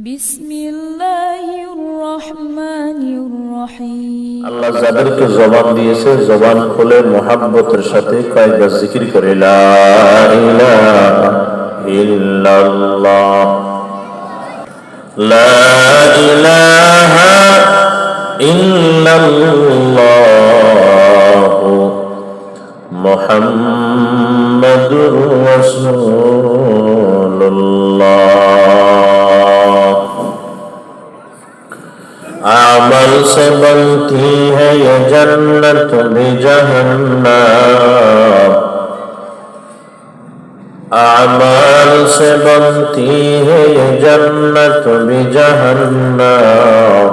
বিসমিল্লাহির রহমানির রহিম। আল্লাহ যাদেরকে জবান দিয়েছে জবান খুলে মুহাব্বতের সাথে কয়েকবার জিকির করে লা ইলাহা ইল্লাল্লাহ, লা ইলাহা ইল্লাল্লাহ, মুহাম্মাদুর রাসূলুল্লাহ। अमल से बनती है ये जन्नत भी जहन्नम, अमल से बनती है ये जन्नत भी जहन्नम,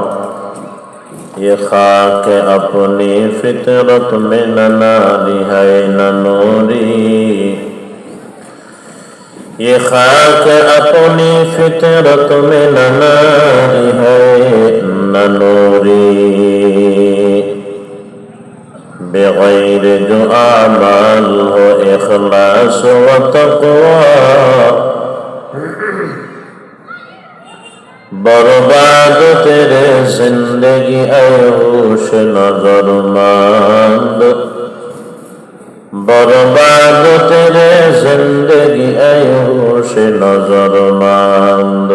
ये खाक अपनी फितरत में न नारी है न नूरी, ये खाक अपनी फितरत में न नारी है न नूरी, बगैर जो आमाल हो इखलास व तक़वा, बर्बाद तेरे जिंदगी ऐश नजरमंद, बर्बाद तेरे जिंदगी ऐश नजरमंद,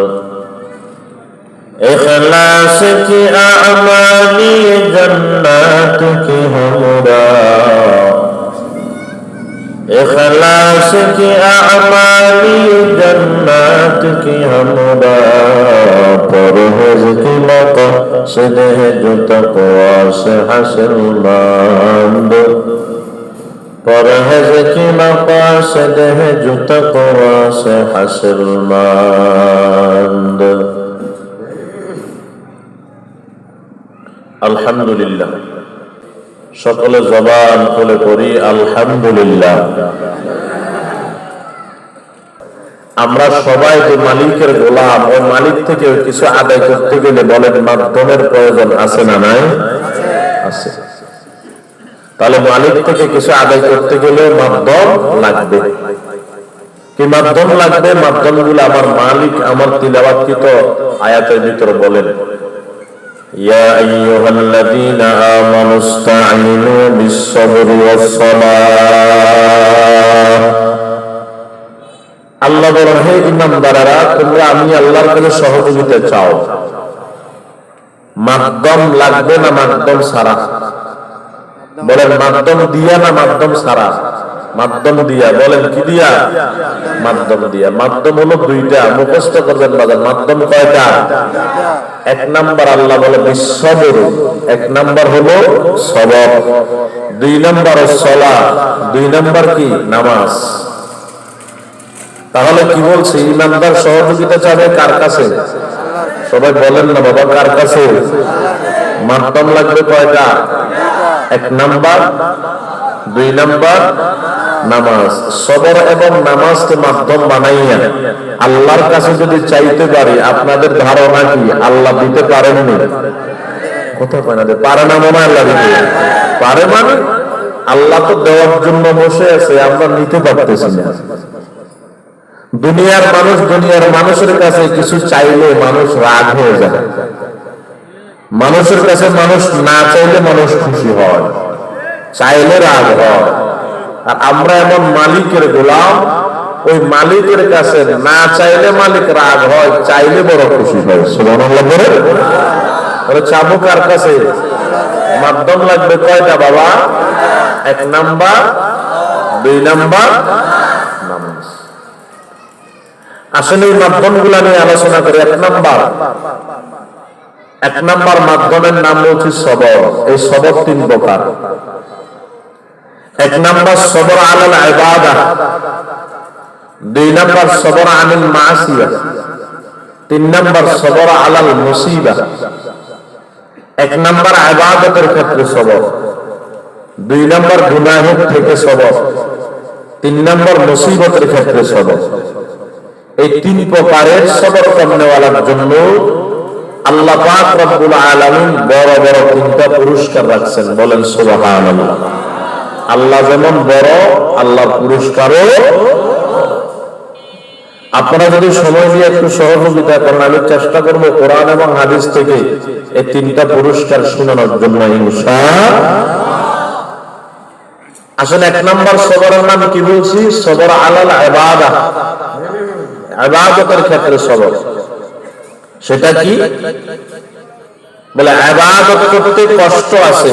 इखलास की आमाली जन्नत की हमरा, इखलास की आमाली जन्नत की हमरा, परहेज की मक़सद है जो तक़वा से हासिलमंद, परहेज की मक़सद है जो तक़वा से हासिलमंद। আলহামদুলিল্লাহ, সকলে জবান খুলে পড়ি আলহামদুলিল্লাহ। আমরা সবাই যে মালিকের গোলাম, ওই মালিক থেকে কিছু আদায় করতে গেলে বলেন মাধ্যমের প্রয়োজন আছে না নাই? আছে। তাহলে মালিক থেকে কিছু আদায় করতে গেলে মাধ্যম লাগবে। কি মাধ্যম লাগবে? মাধ্যমগুলো আমার মালিক আমার তিলাওয়াতকৃত আয়াতের ভিতরে বলেন, يا أيها الذين آمنوا استعينوا بالصبر والصلاة। আল্লাহ বলেন, হে ঈমানদারেরা, তোমরা আমি আল্লাহর কাছে সহযোগিতা চাও। মাধ্যম লাগবে না মাধ্যম ছাড়া? বলেন মাধ্যম দিয়া না মাধ্যম ছাড়া? মাধ্যম দিয়া। বলেন কি দিয়া? মাধ্যম দিয়া। মাধ্যম হলো দুইটা, মুখস্থ করবেন বাজার। মাধ্যম কয়টা? এক নাম্বার আল্লাহ বলে বিশ্বর, এক নাম্বার হলো সবর, দুই নাম্বার সলাহ, দুই নাম্বার কি? নামাজ। তাহলে কি বলছে? ঈমানদার সহযোগিতা চাবে কার কাছে? সবাই বলেন না বাবা, কার কাছে? মাধ্যম লাগবে কয়টা? এক নাম্বার, দুই নাম্বার নামাজ। সবর এবং নামাজকে মাধ্যম বানাইয়া আল্লাহর কাছে যদি চাইতে পারি, আপনাদের ধারণা কি আল্লাহ দিতে পারেননি? কথা কয় না, পারে না মনে হয়? আল্লাহ দিতে পারে। মানে আল্লাহ তো দেওয়ার জন্য বসে আছে, আমরা নিতে পারতেছি না। দুনিয়ার মানুষ, দুনিয়ার মানুষের কাছে কিছু চাইলে মানুষ রাগ হয়ে যায়। মানুষের কাছে মানুষ না চাইলে মানুষ খুশি হয়, চাইলে রাগ হয়। আর আমরা এমন মালিকের গোলাম, ওই মালিকের কাছে না চাইলে মালিক রাগ হয়, চাইলে বড় খুশি হয়। সুবহানাল্লাহ বলে। ওরে চাবো কার কাছে? মাধ্যম লাগবে কয়টা বাবা? এক নাম্বার, দুই নাম্বার নামাজ। আসলে এই মাধ্যমগুলা নিয়ে আলোচনা করি। এক নাম্বার মাধ্যমের নাম হচ্ছে সবর। এই সবর তিন প্রকার। এক নাম্বার সবর আলাল ইবাদাহ, দুই নাম্বার সবর আনিল মাসিয়াহ, তিন নাম্বার সবর আলাল মুসিবাহ। এক নাম্বার ইবাদতের ক্ষেত্রে সবর, দুই নাম্বার গুনাহের থেকে সবর, তিন নাম্বার মুসিবতের ক্ষেত্রে সবর। এই তিন প্রকারের সবর করনেওয়ালার জন্য আল্লাহ পাক রব্বুল আলামিন বড় বড় তিনটা পুরস্কার রাখছেন। বলেন সুবহানাল্লাহ। আল্লাহ যেমন বড়, আল্লাহর পুরস্কারও আপনারা যদি সময় দিয়ে একটু সহযোগিতা করেন, আমি চেষ্টা করব কোরআন এবং হাদিস থেকে এই তিনটা পুরস্কার শোনানোর জন্য ইনশাআল্লাহ। আসলে এক নম্বর সবরের নাম কি বলছি? সবর আলাল ইবাদা, ইবাদতের ক্ষেত্রে সবর। সেটা কি বলে? ইবাদত করতে কষ্ট আছে,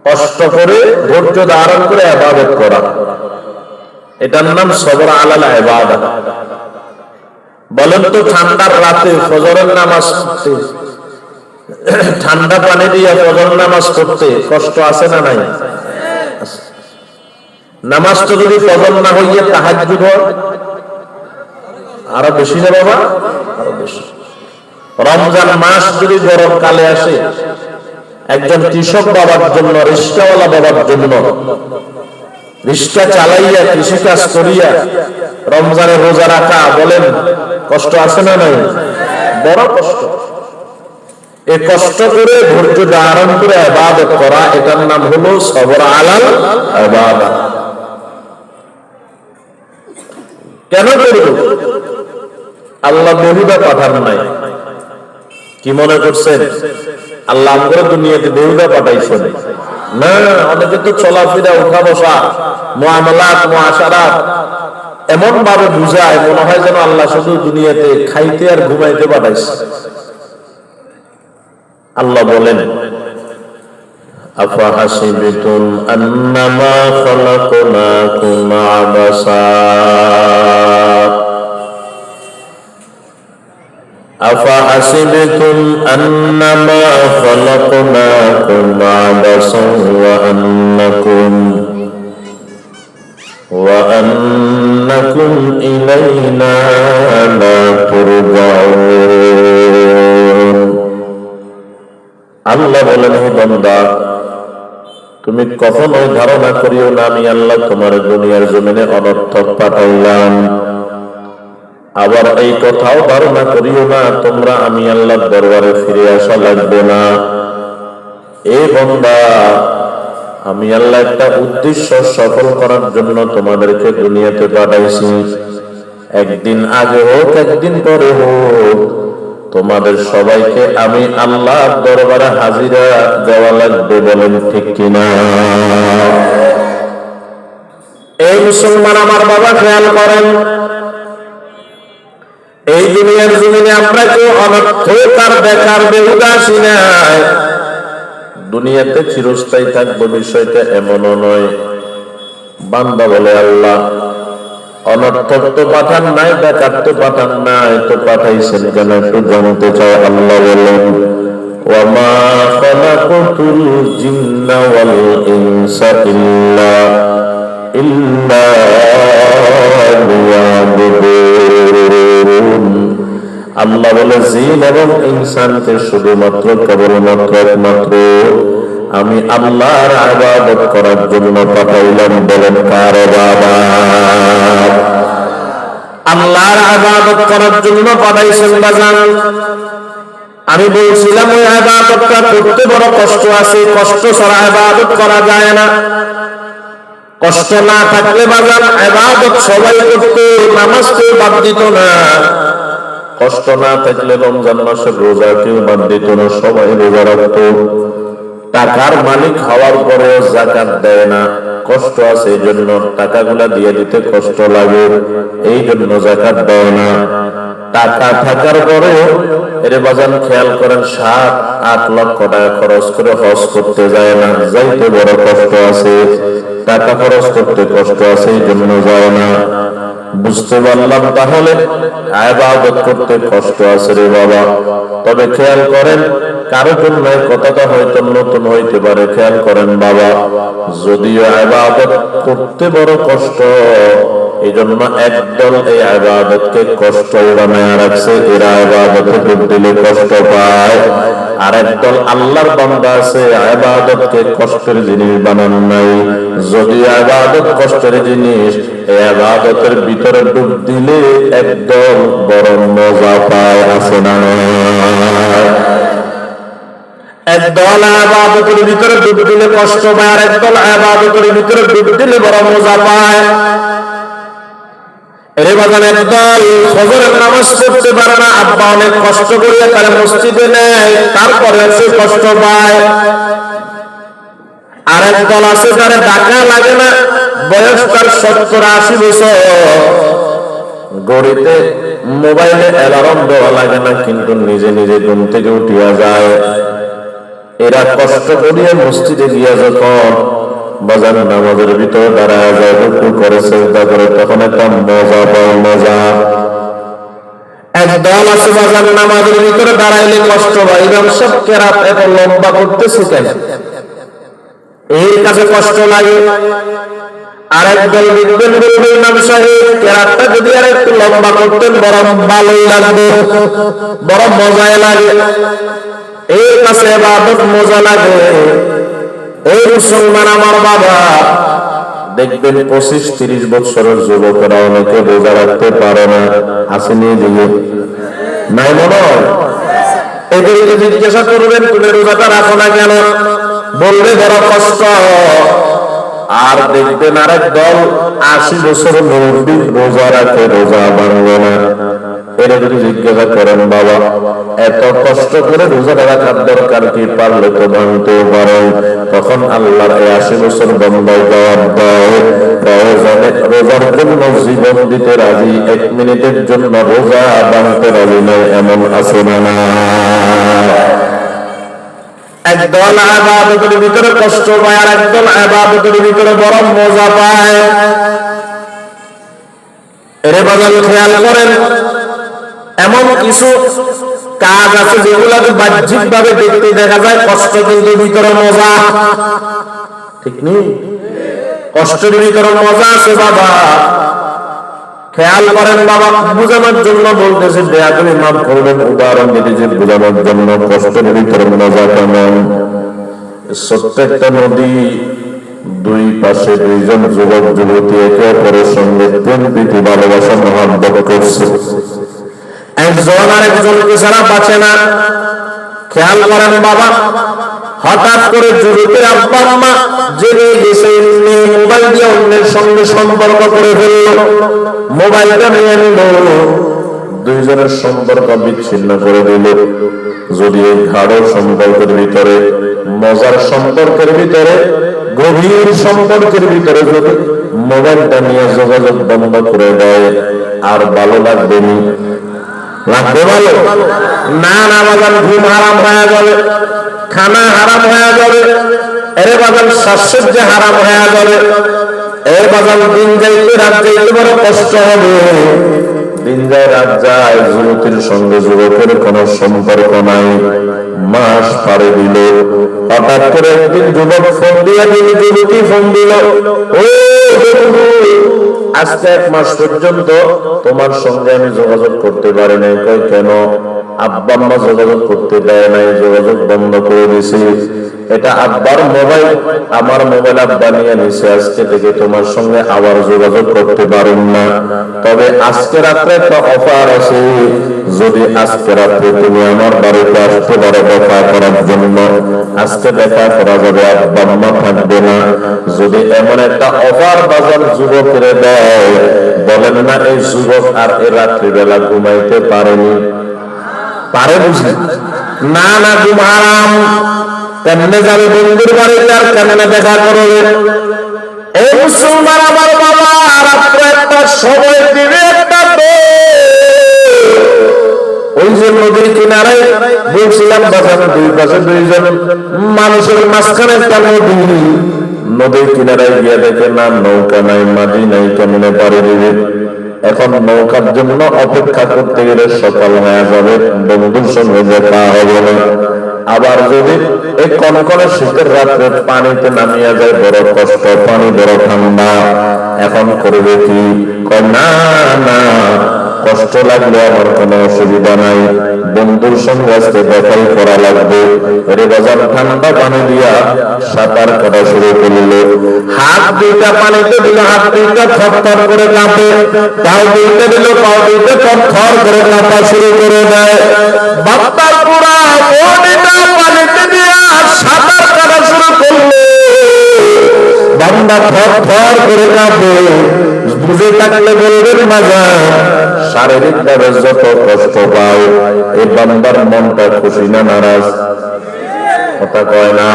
কষ্ট করে ধৈর্য ধারণ করে ইবাদত করা, এটার নাম সবর আলাল ইবাদা। বলেন তো, ঠান্ডার রাতে ফজরের নামাজ পড়তে, ঠান্ডা পানি দিয়ে ফজরের নামাজ পড়তে কষ্ট আছে না নাই? নামাজটা যদি ফজর না হইয়ে তাহাজ্জুদ হয় আরো বেশি না বাবা, আরো বেশি। রমজান মাস যদি গরমকালে আসে, একজন কৃষক বাবার জন্য, রিস্কাওয়ালা বাবার জন্য, রিস্কা চালাইয়া কৃষিকাজ করিয়া রমজানে রোজা রাখা, বলেন কষ্ট আছে না নাই? বড় কষ্ট। এই কষ্ট করে ধৈর্য ধারণ করে ইবাদত করা, এটার নাম হলো সবর আলাল ইবাদা। কেন করব? আল্লাহ বেহুদা পাঠান নাই। কি মনে করছেন আল্লাহ আমরা দুনিয়াতে বেহুদা পাঠাইছেন? না, অনেকে তো চলাফেরা, উঠা বসা, মুআমালাত, মুআশারাত এমন ভাবে বুঝায়, মনে হয় যেন আল্লাহ শুধু দুনিয়াতে খাইতে আর ঘুমাইতে পাঠাইছে। আল্লাহ বলেন, আফাহাসিবতুম আন্নামা খালাকনাকুম আবাসা أفحسبتم أنما خلقناكم عبثا وأنكم إلينا لا ترجعون। আল্লাহ বলেন, হে বান্দা, তুমি কখনোই ধারণা করিও না আমি আল্লাহ তোমার দুনিয়ার জমিনে অনর্থক পাঠাইলাম। আবার এই কথাও ধারণা করিও না তোমরা আমি আল্লাহর দরবারে ফিরে আসা লাগবে না। এই বান্দা, আমি আল্লাহ একটা উদ্দেশ্য সফল করার জন্য তোমাদেরকে দুনিয়াতে পাঠাইছি। একদিন আগে হোক, একদিন পরে হোক, তোমাদের সবাইকে আমি আল্লাহর দরবারে হাজিরা দেওয়া লাগবে। বলেন ঠিক কিনা? এই মুসলমান আমার বাবা, খেয়াল করেন, এই দুনিয়ার জমিনে আমরা কেউ অনর্থক আর বেকার বেহুদা আসি নাই। দুনিয়াতে চিরস্থায়ী থাকবো বিষয়টা এমনও নয়। বান্দা বলে, আল্লাহ অনর্থক তো পাঠান নাই, বেকার তো পাঠান নাই, তো পাঠাইছেন কেন একটু জানতে চাই। আল্লাহ বলেন, ওয়ামা খালাকাতুল জিন্না ওয়াল ইনসা ইল্লা লিয়াবুদুন। আল্লাহ বলে, জিন এবং ইনসানকে শুধুমাত্র কেবলমাত্র একমাত্র আমি আল্লাহর ইবাদত করার জন্য পাঠাইলাম। বলেন কার ইবাদত? আল্লাহর ইবাদত করার জন্য পাঠাইছেন বাজান। আমি বলছিলাম ওই ইবাদতটা করতে বড় কষ্ট আছে, কষ্ট ছাড়া ইবাদত করা যায় না। কষ্ট না থাকলে বাজান ইবাদত সবাই করত, নামাজ কেউ বাদ দিত না। কষ্ট না থাকলে রমজান মাসের রোজা কেউ বাদ দিত না, সবাই রোজা রাখত। টাকার মালিক হওয়ার পরেও যাকাত দেয় না, কষ্ট আছে, এই জন্য টাকাগুলা দিয়ে দিতে কষ্ট লাগে, এই জন্য যাকাত দেয় না। টাকা থাকার পরেও এর বাজান খেয়াল করেন 7-8 লক্ষ টাকা খরচ করে হজ করতে যায় না, যাইতে বড় কষ্ট আছে। টাকা খরচ করতে কষ্ট আছে, এই জন্য যায় না। বুঝতে পারলাম, তাহলে ইবাদত করতে কষ্ট আছে রে বাবা। তবে খেয়াল করেন, কারো জন্য কথাটা হয়তো নতুন হইতে পারে। খেয়াল করেন বাবা, যদিও ইবাদত করতে বড় কষ্ট, এই জন্য একদল এই ইবাদতকে কষ্ট বানায় রাখছে। এরা ইবাদতে ডুব দিলে কষ্ট পায়। আর একদল আল্লাহর বান্দা আছে, ইবাদতকে কষ্টের জিনিস বানান নাই। যদিও ইবাদত কষ্টের জিনিস, এই ইবাদতের ভিতরে ডুব দিলে একদল বড় মজা পায়। আছে না? একদল ইবাদতের ভিতরে ডুব দিলে কষ্ট পায়, আর একদল ইবাদতের ভিতরে ডুব দিলে বড় মজা পায়। এর বাগানে একদল ফজরের নামাজ পড়তে পারে না, আব্বা অনেক কষ্ট করিয়া তারা মসজিদে নেয়, তারপরে সে কষ্ট পায়। আর একদল আছে তারা ডাকা লাগে না, বয়স তার 70-80 বছর, গড়িতে মোবাইলে অ্যালার্ম দেওয়া লাগে না, কিন্তু নিজে নিজে ঘুম থেকে উঠিয়া যায়। এরা কষ্ট করিয়া মসজিদে গিয়া যখন বাজার নামাজের ভিতরে দাঁড়ায় যায়, রুকু করে সিজদা করে, তখন একটা মজা পায়, মজা। একদল আছে বাজার নামাজের ভিতরে দাঁড়াইলে কষ্ট পায়, ইমাম সাহেব কেরাত এত লম্বা করতেছে কেন, এর কাছে কষ্ট লাগে। আর একদল দেখবেন বলবে ইমাম সাহেব কেরাতটা যদি আর একটু লম্বা করতেন বড় ভালোই লাগবে, বড় মজায় লাগে, এর কাছে ইবাদত মজা লাগে। এই মুসলমান আমার বাবা, দেখবেন 25-30 বছরের যুবকেরা অনেকে রোজা রাখতে পারে না, আসেনি দিকে নাই মনে হয়। এদেরকে জিজ্ঞাসা করবেন তুমি রোজাটা রাখো না কেন, বললে বড় কষ্ট। আর দেখবেন আরেক দল 80 বছর মুরব্বি রোজা রাখে, রোজা ভাঙবে না। এরা যদি জিজ্ঞাসা করেন বাবা এত কষ্ট করে রোজা রাখার দরকার কি, পারলে তো ভাঙতেও পারেন, তখন আল্লাহর 80 বছর বন্দায় জবাব দেয় প্রয়োজনে রোজার জন্য জীবন দিতে রাজি, 1 মিনিটের জন্য রোজা ভাঙতে রাজি নয়, এমন আছে না? একদল ইবাদতের ভিতরে কষ্ট পায়, আর একদল ইবাদতের ভিতরে বড় মজা পায়। এর বদল খেয়াল করেন, এমন কিছু কাজ আছে যেগুলোকে বাহ্যিক ভাবে দেখতে দেখা যায় কষ্ট, কিন্তু ভিতরে মজা, ঠিক নেই? কষ্টের ভিতরে মজা আছে বাবা, খেয়াল করেন বাবা। বুঝানোর জন্য বলতেছে, দেয়া করে মাফ করবেন, উদাহরণ দিতেছে বোঝানোর জন্য। কষ্টের ভিতরে মজা কেমন? ছোট্ট একটা নদী, দুই পাশে দুইজন যুবক যুবতী একে অপরের সঙ্গে প্রেম প্রীতি ভালোবাসা মহাব্বত করছে, একজন আর একজনকে ছাড়া বাঁচে না। খেয়াল করেন বাবা, হঠাৎ করে যুবকের আব্বা আম্মা জেনে গেছে, মোবাইল দিয়ে অন্যের সঙ্গে সম্পর্ক করে ফেলল, মোবাইলটা নিয়ে নিল, দুইজনের সম্পর্ক বিচ্ছিন্ন করে দিল। যদি এই গাঢ় সম্পর্কের ভিতরে, মজার সম্পর্কের ভিতরে, গভীর সম্পর্কের ভিতরে যদি মোবাইলটা নিয়ে যোগাযোগ বন্ধ করে দেয়, আর ভালো লাগবে নি? লাগবে ভালো? না না বাজান, ঘুম হারাম হয়ে যাবে, খানা হারাম হয়ে যাবে, এরে বাজান সাজসজ্জা হারাম হয়ে যাবে, এর বাজান দিন যাইতে রাত যাইতে বড় কষ্ট হবে। দিন যায় রাত যায়, যুবতীর সঙ্গে যুবকের কোন সম্পর্ক নাই, মাস পারে দিল, হঠাৎ করে একদিন যুবক ফোন দিয়ে দিল, যুবতী ফোন দিল, ও আজকে 1 মাস পর্যন্ত তোমার সঙ্গে আমি যোগাযোগ করতে পারি নাই। কই কেন? আব্বা আম্মা যোগাযোগ করতে দেয় নাই, যোগাযোগ বন্ধ করে দিছি। এটা আব্বার মোবাইল, আমার মোবাইল আব্বা নিয়ে নিছে, আজকে থেকে তোমার সঙ্গে আবার যোগাযোগ করতে পারুন না। তবে আজকে রাত্রে একটা অফার আছে, যদি আজকে রাত্রে তুমি আমার বাড়িতে আসতে পারো দেখা করার জন্য, আজকে দেখা করা যাবে, আব্বা আম্মা থাকবে না। যদি এমন একটা অফার বাজার যুবকের দেয়, বলেন না এই যুবক আর এই রাত্রিবেলা ঘুমাইতে পারেনি? পারে বুঝি? না না, ঘুম হারাম। কেমনে যাবে বন্ধুর বাড়িতে, আর কেমনে দেখা করবে? এই মুসলমান আমার বাবা, রাত্রে একটা সময় দিবে, একটা ওই যে নদীর কিনারে বলছিলাম বাজার দুই পাশে দুইজন মানুষের মাঝখানে একটা নদী, নদীর কিনারে গিয়ে দেখে না নৌকা নাই, মাঝি নাই, কেমনে পারে দিবে? এখন নৌকার জন্য অপেক্ষা করতে গেলে সকাল হয়ে যাবে, বন্ধুর সঙ্গে দেখা হবে না। আবার যদি এই কনকনে শীতের রাত্রে পানিতে নামিয়া যায়, বড় কষ্ট, পানি বড় ঠান্ডা, এখন করবে কি? না না, কষ্ট লাগলে আমার কোনো অসুবিধা নাই, বন্ধুর সঙ্গে আজকে দেখাই করা লাগবে। এরে বাজার ঠান্ডা পানি দিয়া সাঁতার কাটা শুরু করলো, হাত দুইটা পানিতে দিল, হাত দুইটা থরথর করে কাঁপে, পাও দুইটা দিল, পাও দুইটা থরথর করে কাঁপা শুরু করে দেয়। বাপ্পার পুরা বডিটা পানিতে দিয়া সাঁতার কাটা শুরু করলো, বান্দা থরথর করে কাঁপে, বুঝে থাকলে বলবেন বাজান, শারীরিক ভাবে যত কষ্ট পাও এই বান্দার মনটা খুশি না নারাজ? কথা কয় না।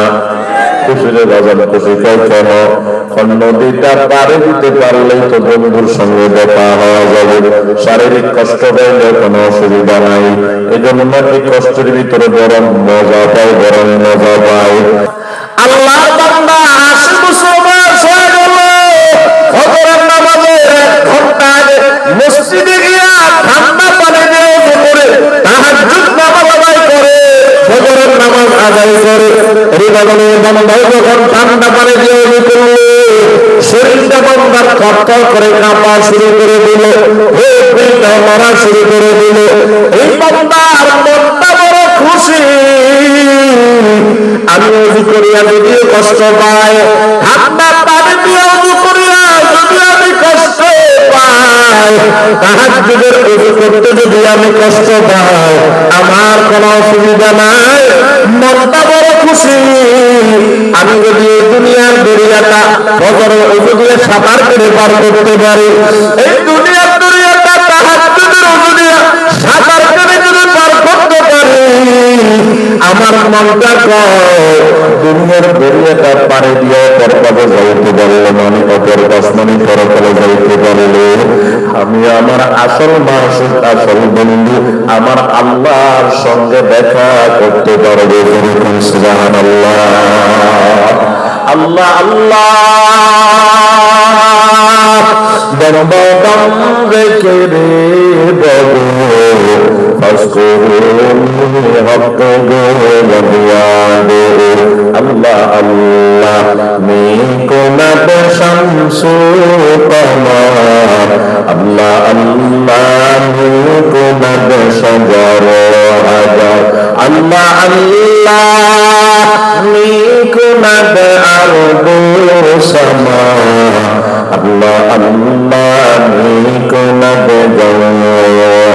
খুশিরে বাজান, খুশি কয় কেন? নদীটা পারে দিতে পারলেই তো বন্ধুর সঙ্গে দেখা হওয়া যাবে, শারীরিক কষ্ট পাইলে কোনো অসুবিধা নাই। এই জন্য এই কষ্টের ভিতরে বরং মজা পায়, বরং মজা পায়। আল্লাহ বান্দা 80 বছর বয়স হয়ে গেল, ফজরের নামাজের 1 ঘন্টা আগে মসজিদে গিয়া ঠান্ডা পানি দিয়ে ওযু করে তাহাজ্জুদ নামাজ আদায় করে, ফজরের নামাজ আদায় করে। রিবাদনের বান্দাও যখন ঠান্ডা পানি দিয়ে ওযু করলো, শরীরটা বান্দার থরথর করে কাঁপা শুরু করে দিল, পেটটা মারা শুরু করে দিল। এই বান্দার মনটা বড় খুশি। আমি ওযু করিয়া যদিও কষ্ট পাই, ঠান্ডা পানি দিয়ে ওযু করিয়া যদি আমি কষ্ট পাই, তাহাজ্জুদের ওযু করতে যদি আমি কষ্ট পাই, আমার কোনো অসুবিধা নাই, মনটা বড় খুশি। আমি যদি এই দুনিয়ার দরিয়াটা ফজরের ওযু দিয়ে সাঁতার করে পার করতে পারি, এই দুনিয়ার দরিয়াটা তাহাজ্জুদের ওযু দিয়ে সাঁতার করে যদি পার করতে পারি, আমার মনটা কয় দুনিয়ার দরিয়াটা পাড়ি দিয়ে পরপারে যাইতে পারলাম, আমি অপর আসমানি পরপারে যাইতে পারলে আমি আমার আসল মাসুক, আসল বন্ধু আমার আল্লাহর সঙ্গে দেখা করতে পারবো। সুবহানাল্লাহ, আল্লাহ আল্লাহ। বন্দম রেখে রে বগো আল্লাহ আল্লাহ নিকুনাত শামসু কমার, আল্লাহ আল্লাহ নিকুনাত সাগর হাজার, আল্লাহ আল্লাহ নিকুনাত আরদু সামা, আল্লাহ আল্লাহ নিকুনাত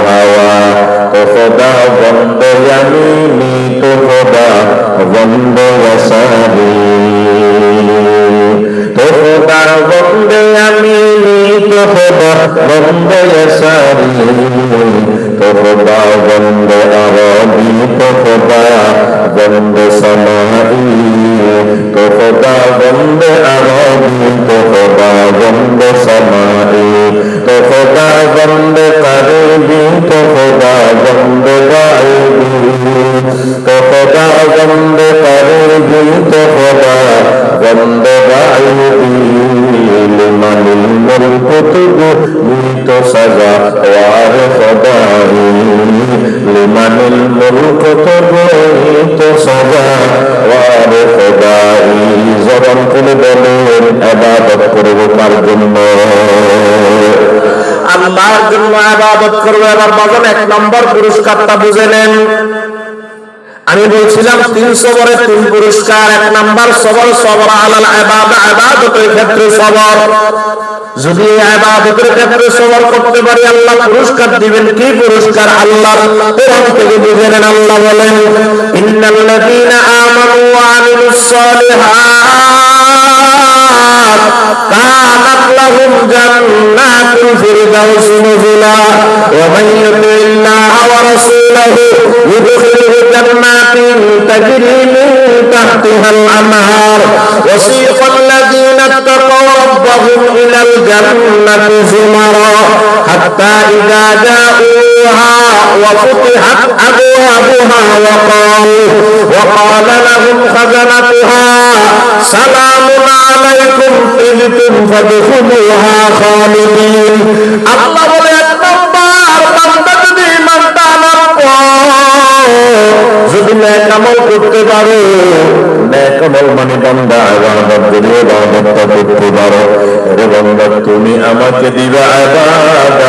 হাওয়া। তো খোদা বন্দে ইয়ামিনি, তো খোদা বন্দে ইয়াসারি, তো খোদা বন্দে ইয়ামিনি, তো খোদা বন্দে ইয়াসারি, তো খোদা বন্দে আরবি, তো খোদা বন্দে সামাই, তো খোদা বন্দে আরবি, তো খোদা বন্দে সামাই, তো খোদা বন্দে কারিবি, তো খোদা বন্দে গাইবি, তো খোদা বন্দে কারিবি, তো খোদা বন্দে গাইবি। লিমানিল মুলকু তুবু সাজা ওয়ার খোদাই, লিমানিল মুলকু তুবু সাজা ওয়ার খোদাই। জবান খুলে বলেন ইবাদত করব কার জন্য? আল্লাহর জন্য ইবাদত করব। এবার বাজান 1 নম্বর পুরস্কারটা বুঝে নেন। আমি বলছিলাম 3 সবরের 3 পুরস্কার। 1 নম্বর সবর, সবর আলাল ইবাদা, ইবাদতের ক্ষেত্রে সবর। যদি ইবাদতের ক্ষেত্রে সবর করতে পারি আল্লাহ পুরস্কার দিবেন। কি পুরস্কার? আল্লাহ কোরআন থেকে বুঝে নেন। আল্লাহ বলেন ইন্নাল্লাযীনা আমানু ওয়া আমিলুস সালিহাত কানাত লাহুম জান্নাতুল ফিরদাউস নুজুলা ওয়া মান ইউতি'ল্লাহা ওয়া রাসূলাহু ইউদখিলহু জান্নাতিন তাজরি মিন তাহতিহাল আনহার ওয়াসীকাল লাযীনা ইত্তাকাউ রাব্বাহুম ইলাল জান্নাতি যুমারা হাত্তা ইযা জাউহা ওয়া ফুতিহাত আবওয়াবুহা ওয়া ক্বালা লাহুম খাজানাতুহা সালামুন আলাইকুম তিবতুম ফাদখুলুহা খালিদিন। আল্লাহ বলে 1 নম্বর বান্দা যদি ঈমানটা আনার পর যদি নেক আমল করতে পারো, নেক আমল মানে বান্দা ইবাদত যদি ইবাদতটা করতে পারো, রে বান্দা তুমি আমাকে দিবা ইবাদত,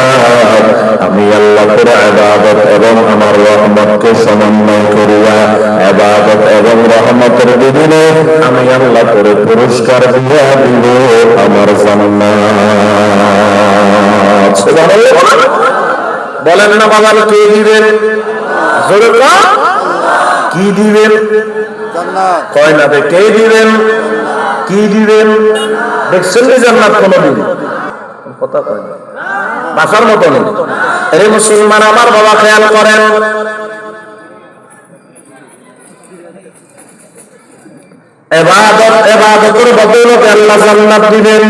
আমি আল্লাহ করে ইবাদত এবং আমার রহমতকে সমন্বয় করিয়া ইবাদত এবং রহমতের বিনিময়ে আমি আল্লাহ করে পুরস্কার দিয়া দিব আমার জান্নাত। সুবহানাল্লাহ বলেন না বাবা, কে দিবেন? জোরে বল, কি দিবেন? জান্নাত। কয় না কে দিবেন? কি দিবেন? দেখছেন না জান্নাত কোনদিন? কথা কয় না, বাসার মতো নেই। এই মুসলমান আমার বাবা খেয়াল করেন, ইবাদতের বদৌলতে আল্লাহ জান্নাত দিবেন।